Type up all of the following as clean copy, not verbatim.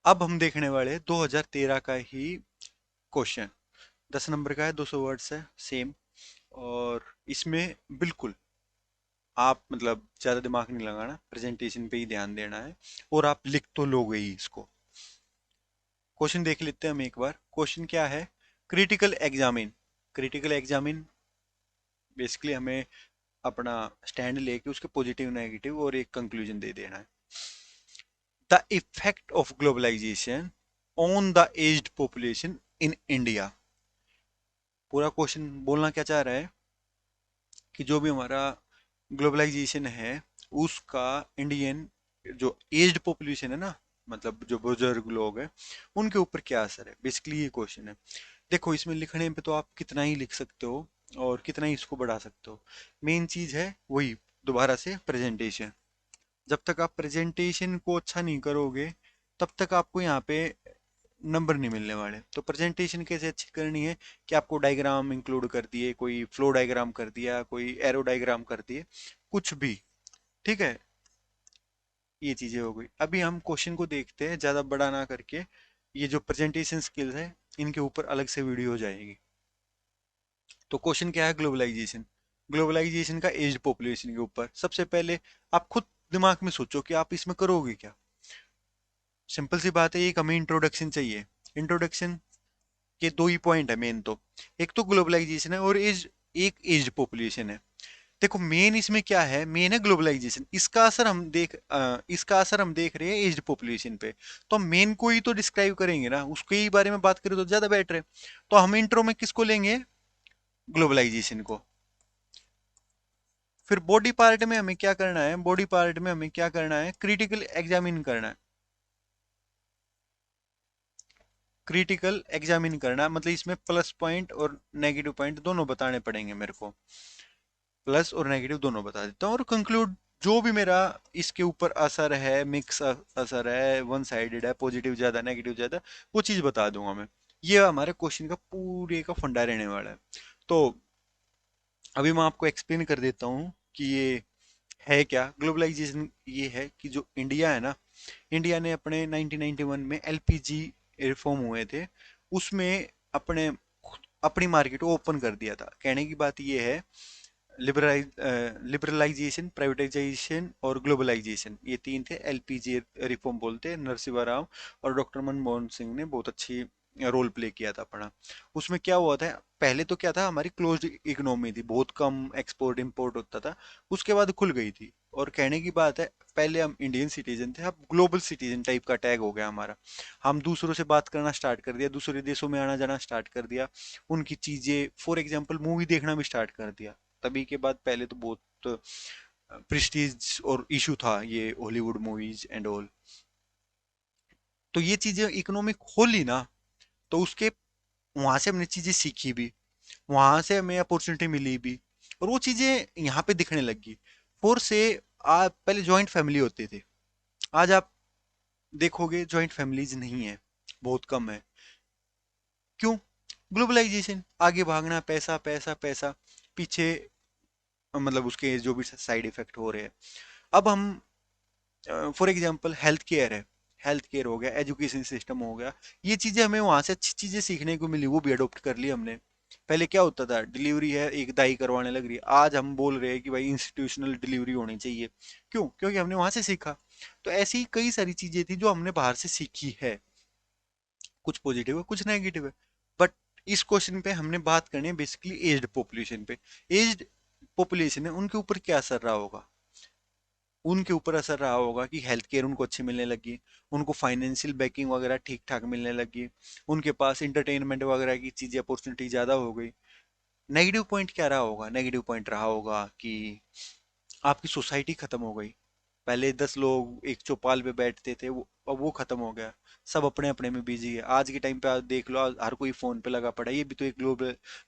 अब हम देखने वाले 2013 का ही क्वेश्चन। 10 नंबर का है, 200 वर्ड्स है, सेम। और इसमें बिल्कुल आप मतलब ज्यादा दिमाग नहीं लगाना, प्रेजेंटेशन पे ही ध्यान देना है। और आप लिख तो लोगे ही इसको। क्वेश्चन देख लेते हैं हम एक बार। क्वेश्चन क्या है? Critical examine. Critical examine basically हमें अपना स्टैंड लेके उसके पॉजिटिव नेगेटिव और एक कंक्लूजन दे देना है। The effect of globalization on the aged population in India. पूरा क्वेश्चन बोलना क्या चाह रहा है कि जो भी हमारा ग्लोबलाइजेशन है उसका इंडियन जो एज्ड पॉपुलेशन है ना, मतलब जो बुजुर्ग लोग हैं, उनके ऊपर क्या असर है, बेसिकली ये क्वेश्चन है। देखो, इसमें लिखने पे तो आप कितना ही लिख सकते हो और कितना ही इसको बढ़ा सकते हो। मेन चीज है वही, दोबारा से प्रेजेंटेशन। जब तक आप प्रेजेंटेशन को अच्छा नहीं करोगे तब तक आपको यहाँ पे नंबर नहीं मिलने वाले। तो प्रेजेंटेशन कैसे अच्छी करनी है कि आपको डायग्राम इंक्लूड कर दिए, कोई फ्लो डायग्राम कर दिया, कोई एरो डायग्राम कर दिए, कुछ भी। ठीक है, ये चीजें हो गई। अभी हम क्वेश्चन को देखते हैं ज्यादा बड़ा ना करके। ये जो प्रेजेंटेशन स्किल्स है इनके ऊपर अलग से वीडियो हो जाएगी। तो क्वेश्चन क्या है? ग्लोबलाइजेशन। ग्लोबलाइजेशन का एज पॉपुलेशन के ऊपर। सबसे पहले आप खुद दिमाग में सोचो कि आप इसमें करोगे क्या। सिंपल सी बात है, एक हमें इंट्रोडक्शन चाहिए। इंट्रोडक्शन के दो ही पॉइंट है मेन तो। एक तो ग्लोबलाइजेशन है और एज, एक एज पॉपुलेशन है। देखो, मेन इसमें क्या है? मेन है ग्लोबलाइजेशन। इसका असर हम देख रहे हैं एज पॉपुलेशन पे। तो हम मेन को ही तो डिस्क्राइब करेंगे ना, उसके ही बारे में बात करें तो ज्यादा बेटर है। तो हम इंट्रो में किसको लेंगे? ग्लोबलाइजेशन को। फिर बॉडी पार्ट में हमें क्या करना है? बॉडी पार्ट में हमें क्या करना है? क्रिटिकल एग्जामिन करना है। क्रिटिकल एग्जामिन करना मतलब इसमें प्लस पॉइंट और नेगेटिव पॉइंट दोनों बताने पड़ेंगे मेरे को। प्लस और नेगेटिव दोनों बता देता हूँ और कंक्लूड जो भी मेरा इसके ऊपर असर है, मिक्स असर है, वन साइडेड है, पॉजिटिव ज्यादा नेगेटिव ज्यादा, वो चीज बता दूंगा मैं। ये हमारे क्वेश्चन का पूरे का फंडा रहने वाला है। तो अभी मैं आपको एक्सप्लेन कर देता हूँ कि ये है क्या ग्लोबलाइजेशन। ये है कि जो इंडिया है ना, इंडिया ने अपने 1991 में एलपीजी रिफॉर्म हुए थे, उसमें अपने अपनी मार्केट को ओपन कर दिया था। कहने की बात ये है, लिबरलाइजेशन, प्राइवेटाइजेशन और ग्लोबलाइजेशन, ये तीन थे एलपीजी रिफॉर्म बोलते हैं। नरसिम्हा राव और डॉक्टर मनमोहन सिंह ने बहुत अच्छी रोल प्ले किया था अपना। उसमें क्या हुआ था? पहले तो क्या था, हमारी क्लोज्ड इकोनॉमी थी, बहुत कम एक्सपोर्ट इंपोर्ट होता था। उसके बाद खुल गई थी। और कहने की बात है, पहले हम इंडियन सिटीजन थे, अब ग्लोबल सिटीजन टाइप का टैग हो गया हमारा। हम दूसरों से बात करना स्टार्ट कर दिया, दूसरे देशों में आना जाना स्टार्ट कर दिया, उनकी चीजें फॉर एग्जांपल मूवी देखना भी स्टार्ट कर दिया। तभी के बाद पहले तो बहुत प्रेस्टीज और इशू था ये हॉलीवुड मूवीज एंड ऑल। तो ये चीजें इकोनॉमिक खोली ना, तो उसके वहां से हमने चीजें सीखी भी, वहां से हमें अपॉर्चुनिटी मिली भी, और वो चीजें यहाँ पे दिखने लगी। फोर से आप पहले जॉइंट फैमिली होते थे, आज आप देखोगे जॉइंट फैमिलीज नहीं है, बहुत कम है। क्यों? ग्लोबलाइजेशन, आगे भागना, पैसा पैसा पैसा, पीछे मतलब उसके जो भी साइड इफेक्ट हो रहे हैं। अब हम फॉर एग्जांपल हेल्थ केयर है, हेल्थ केयर हो गया, एजुकेशन सिस्टम हो गया, ये चीजें हमें वहां से अच्छी चीजें सीखने को मिली, वो भी अडॉप्ट कर ली हमने। पहले क्या होता था, डिलीवरी है एक दाई करवाने लग रही है, आज हम बोल रहे हैं कि भाई इंस्टीट्यूशनल डिलीवरी होनी चाहिए। क्यों? क्योंकि हमने वहां से सीखा। तो ऐसी कई सारी चीजें थी जो हमने बाहर से सीखी है। कुछ पॉजिटिव है, कुछ नेगेटिव है। बट इस क्वेश्चन पे हमने बात करनी है बेसिकली एज्ड पॉपुलेशन पे। एज्ड पॉपुलेशन है, उनके ऊपर क्या असर रहा होगा? उनके ऊपर असर रहा होगा कि हेल्थ केयर उनको अच्छी मिलने लगी, उनको फाइनेंशियल बैकिंग वगैरह ठीक ठाक मिलने लगी, उनके पास इंटरटेनमेंट वगैरह की चीजें अपॉर्चुनिटी ज्यादा हो गई। नेगेटिव पॉइंट क्या रहा होगा? नेगेटिव पॉइंट रहा होगा कि आपकी सोसाइटी खत्म हो गई। पहले 10 लोग एक चौपाल पे बैठते थे, वो अब वो खत्म हो गया। सब अपने अपने में बिजी है। आज के टाइम पे आप देख लो, हर कोई फोन पे लगा पड़ा है। ये भी तो एक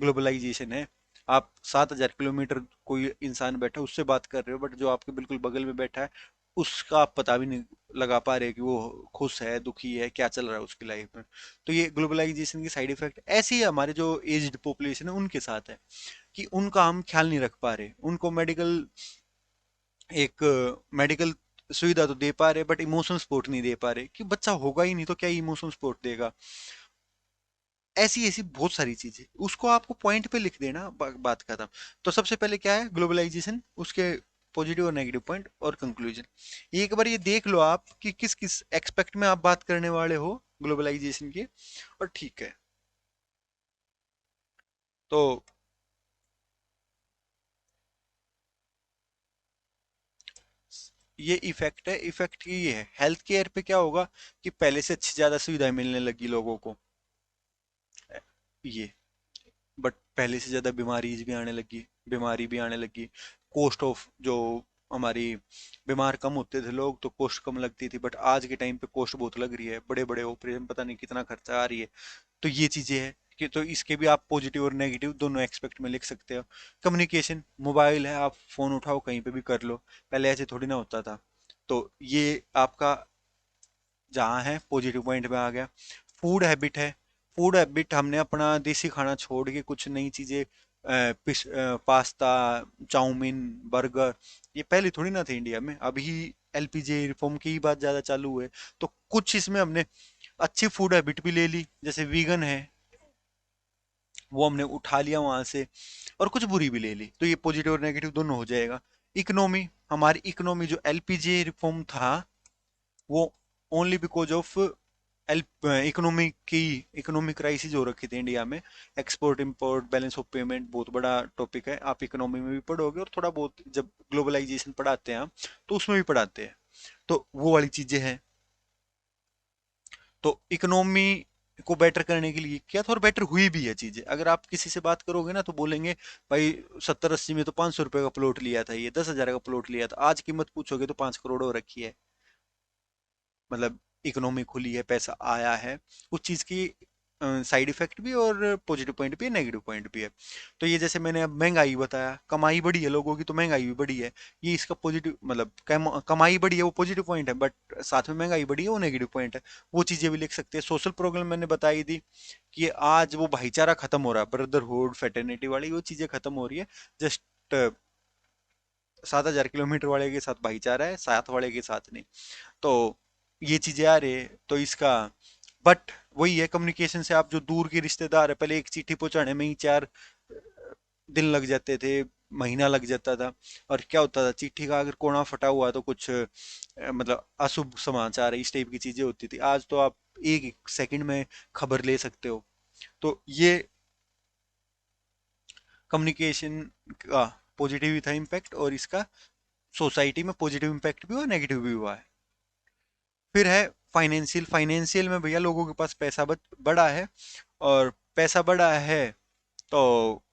ग्लोबलाइजेशन है। आप 7,000 किलोमीटर कोई इंसान बैठा है, उससे बात कर रहे हो, बट जो आपके बिल्कुल बगल में बैठा है उसका आप पता भी नहीं लगा पा रहे कि वो खुश है, दुखी है, क्या चल रहा है उसकी लाइफ में। तो ये ग्लोबलाइजेशन की साइड इफेक्ट ऐसे ही हमारे जो एज्ड पॉपुलेशन है उनके साथ है, कि उनका हम ख्याल नहीं रख पा रहे। उनको मेडिकल एक मेडिकल सुविधा तो दे पा रहे बट इमोशनल सपोर्ट नहीं दे पा रहे, कि बच्चा होगा ही नहीं तो क्या इमोशनल सपोर्ट देगा। ऐसी ऐसी बहुत सारी चीजें, उसको आपको पॉइंट पे लिख देना, बात खत्म। तो सबसे पहले क्या है ग्लोबलाइजेशन, उसके पॉजिटिव और नेगेटिव पॉइंट और कंक्लूजन। एक बार ये देख लो आप कि किस किस एक्सपेक्ट में आप बात करने वाले हो ग्लोबलाइजेशन की, और ठीक है। तो ये इफेक्ट है, इफेक्ट ये है हेल्थ केयर पे क्या होगा, कि पहले से अच्छी ज्यादा सुविधाएं मिलने लगी लोगों को, ये, बट पहले से ज्यादा बीमारीज भी आने लगी, बीमारी भी आने लगी। कॉस्ट ऑफ जो हमारी, बीमार कम होते थे लोग तो कॉस्ट कम लगती थी, बट आज के टाइम पे कॉस्ट बहुत लग रही है, बड़े बड़े ऑपरेशन पता नहीं कितना खर्चा आ रही है। तो ये चीजें हैं कि, तो इसके भी आप पॉजिटिव और नेगेटिव दोनों एक्सपेक्ट में लिख सकते हो। कम्युनिकेशन, मोबाइल है, आप फोन उठाओ कहीं पे भी कर लो, पहले ऐसे थोड़ी ना होता था। तो ये आपका जहाँ है पॉजिटिव पॉइंट में आ गया। फूड हैबिट है, फूड हैबिट हमने अपना देसी खाना छोड़ के कुछ नई चीजें, पास्ता, चाउमीन, बर्गर, ये पहले थोड़ी ना थे इंडिया में, अभी एलपीजी रिफॉर्म की ही बात ज्यादा चालू है। तो कुछ इसमें हमने अच्छी फूड हैबिट भी ले ली, जैसे वीगन है, वो हमने उठा लिया वहां से, और कुछ बुरी भी ले ली, तो ये पॉजिटिव और नेगेटिव दोनों हो जाएगा। इकोनॉमी, हमारी इकोनॉमी जो एलपीजी रिफॉर्म था, वो ओनली बिकॉज ऑफ इकोनॉमी की, इकोनॉमिक क्राइसिस हो रखी थी इंडिया में। Export import balance of payment बहुत बड़ा टॉपिक है, आप इकोनॉमी में भी पढ़ोगे, और थोड़ा बहुत जब ग्लोबलाइजेशन पढ़ाते हैं हम, तो उसमें भी पढ़ाते हैं। तो वो वाली चीजें हैं। तो इकोनॉमी को बेटर करने के लिए किया था, और बेटर हुई भी है चीजें। अगर आप किसी से बात करोगे ना तो बोलेंगे भाई 70-80 में तो 500 रुपए का प्लॉट लिया था, ये 10,000 का प्लॉट लिया था, आज कीमत पूछोगे तो 5 करोड़ हो रखी है। मतलब इकोनॉमी खुली है, पैसा आया है, उस चीज की साइड इफेक्ट भी और पॉजिटिव पॉइंट भी है, नेगेटिव पॉइंट भी है। तो ये जैसे मैंने अब महंगाई बताया, कमाई बढ़ी है लोगों की तो महंगाई भी बढ़ी है, ये इसका पॉजिटिव, मतलब कमाई बढ़ी है वो पॉजिटिव पॉइंट है, बट साथ में महंगाई बढ़ी है वो नेगेटिव पॉइंट है। वो चीजें भी लिख सकते हैं। सोशल प्रॉब्लम मैंने बताई थी, कि आज वो भाईचारा खत्म हो रहा है, ब्रदरहुड फेटर्निटी वाली वो चीजें खत्म हो रही है। जस्ट 7,000 किलोमीटर वाले के साथ भाईचारा है, 7 वाले के साथ नहीं। तो ये चीजें आ रही है, तो इसका, बट वही है, कम्युनिकेशन से आप जो दूर के रिश्तेदार है, पहले एक चिट्ठी पहुंचाने में ही 4 दिन लग जाते थे, महीना लग जाता था। और क्या होता था, चिट्ठी का अगर कोना फटा हुआ तो कुछ मतलब अशुभ समाचार है, इस टाइप की चीजें होती थी। आज तो आप एक एक सेकंड में खबर ले सकते हो। तो ये कम्युनिकेशन का पॉजिटिव था इम्पैक्ट, और इसका सोसाइटी में पॉजिटिव इम्पैक्ट भी हुआ, नेगेटिव भी हुआ है। फिर है फाइनेंशियल, फाइनेंशियल में भैया लोगों के पास पैसा बड़ा है, और पैसा बड़ा है तो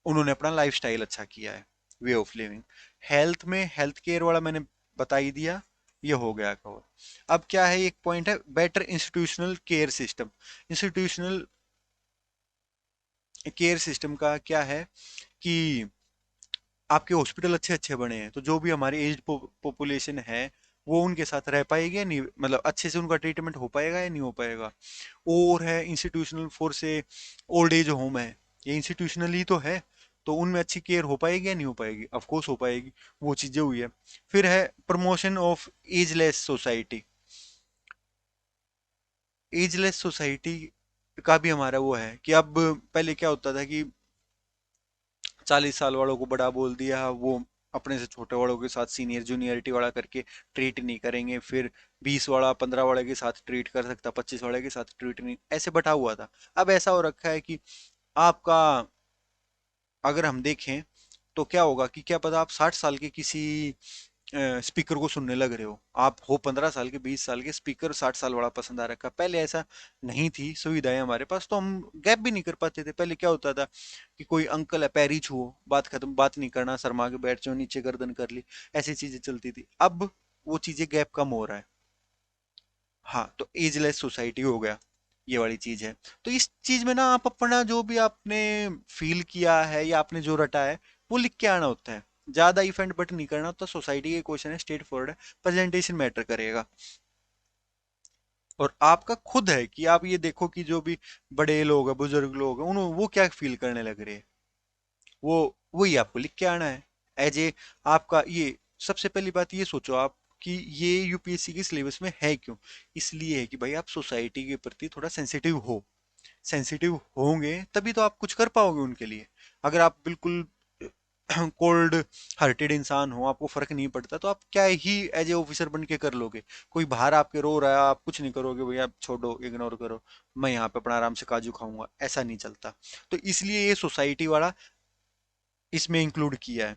उन्होंने अपना लाइफस्टाइल अच्छा किया है, वे ऑफ लिविंग। हेल्थ में हेल्थ केयर वाला मैंने बता ही दिया, ये हो गया कवर। अब क्या है, एक पॉइंट है better institutional care system. Institutional care system का क्या है, कि आपके हॉस्पिटल अच्छे अच्छे बने हैं, तो जो भी हमारी एज पॉपुलेशन है वो उनके साथ रह पाएगी या नहीं, मतलब अच्छे से उनका ट्रीटमेंट हो पाएगा या नहीं हो पाएगा। और है इंस्टीट्यूशनल फोर से, ओल्ड एज होम है, ये इंस्टीट्यूशनल ही तो है, तो उनमें अच्छी केयर हो पाएगी या नहीं हो पाएगी, ऑफ कोर्स हो पाएगी। वो चीजें हुई है। फिर है promotion of ageless society. Ageless society का भी हमारा वो है, कि अब पहले क्या होता था कि 40 साल वालों को बड़ा बोल दिया, वो अपने से छोटे वालों के साथ सीनियर जूनियरिटी वाला करके ट्रीट नहीं करेंगे, फिर 20 वाला 15 वाले के साथ ट्रीट कर सकता, 25 वाले के साथ ट्रीट नहीं, ऐसे बटा हुआ था। अब ऐसा हो रखा है कि आपका, अगर हम देखें तो क्या होगा, कि क्या पता आप 60 साल के किसी स्पीकर को सुनने लग रहे हो, आप हो 15 साल के, 20 साल के, स्पीकर 60 साल वाला पसंद आ रखा। पहले ऐसा नहीं थी सुविधाएं हमारे पास, तो हम गैप भी नहीं कर पाते थे। पहले क्या होता था कि कोई अंकल है, पैरी छुओ, बात खत्म, बात नहीं करना, शर्मा के बैठ जाओ, नीचे गर्दन कर ली, ऐसी चीजें चलती थी। अब वो चीजें गैप कम हो रहा है। हाँ, तो एजलेस सोसाइटी हो गया, ये वाली चीज है। तो इस चीज में ना आप अपना जो भी आपने फील किया है या आपने जो रटा है वो लिख के आना होता है, ज्यादा इफ एंड बट नहीं करना होता। सोसाइटी के क्वेश्चन है, स्ट्रेट फॉरवर्ड है, प्रेजेंटेशन मैटर करेगा। और आपका खुद है कि आप ये देखो कि जो भी बड़े लोग हैं, बुजुर्ग लोग हैं, उन वो क्या फील करने लग रहे हैं, वो वही आपको लिख के आना है। एज ए आपका ये सबसे पहली बात ये सोचो आप कि ये यूपीएससी के सिलेबस में है क्यों। इसलिए है कि भाई आप सोसाइटी के प्रति थोड़ा सेंसिटिव हो। सेंसिटिव होंगे तभी तो आप कुछ कर पाओगे उनके लिए। अगर आप बिल्कुल कोल्ड हार्टेड इंसान हो, आपको फर्क नहीं पड़ता, तो आप क्या ही एज ए ऑफिसर बन के कर लोगे। कोई बाहर आपके रो रहा है, आप कुछ नहीं करोगे, भैया छोड़ो, इग्नोर करो, मैं यहाँ पे अपना आराम से काजू खाऊंगा, ऐसा नहीं चलता। तो इसलिए ये सोसाइटी वाला इसमें इंक्लूड किया है।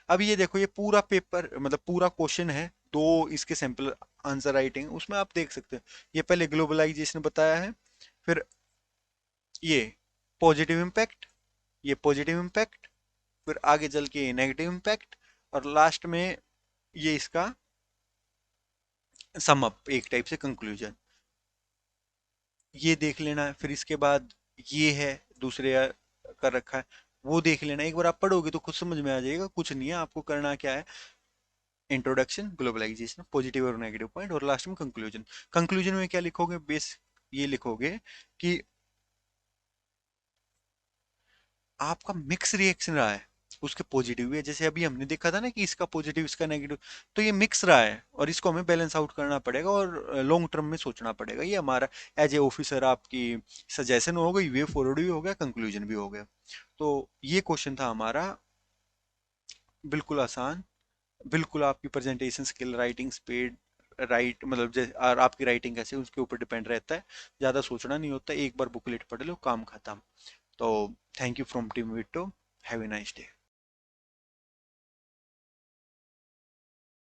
अब ये देखो, ये पूरा पेपर मतलब पूरा क्वेश्चन है, दो इसके सैंपल आंसर राइटिंग, उसमें आप देख सकते हैं। ये पहले ग्लोबलाइजेशन बताया है, फिर ये पॉजिटिव इम्पैक्ट, ये पॉजिटिव इम्पैक्ट, फिर आगे चल के नेगेटिव इम्पैक्ट, और लास्ट में ये इसका सम अप, एक टाइप से कंक्लूजन। ये देख लेना है, फिर इसके बाद ये है दूसरे कर रखा है, वो देख लेना। एक बार आप पढ़ोगे तो खुद समझ में आ जाएगा, कुछ नहीं है, आपको करना क्या है, इंट्रोडक्शन, ग्लोबलाइजेशन, पॉजिटिव और नेगेटिव पॉइंट, और लास्ट में कंक्लूजन। कंक्लूजन में क्या लिखोगे, बेस ये लिखोगे कि आपका मिक्स रिएक्शन रहा है, उसके पॉजिटिव भी है, जैसे अभी हमने देखा था ना कि इसका पॉजिटिव इसका नेगेटिव, तो ये मिक्स रहा है और इसको हमें बैलेंस आउट करना पड़ेगा और लॉन्ग टर्म में सोचना पड़ेगा। ये हमारा एज ए ऑफिसर आपकी सजेशन हो गई, वे फॉरवर्ड भी हो गया, कंक्लूजन भी हो गया। तो ये क्वेश्चन था हमारा, बिल्कुल आसान, बिल्कुल आपकी presentation skill, writing speed, right मतलब जैसे और आपकी राइटिंग कैसे उसके ऊपर डिपेंड रहता है। ज़्यादा सोचना नहीं होता, एक बार बुकलेट पढ़ लो, काम खत्म। तो thank you from team Vitto, have a nice day.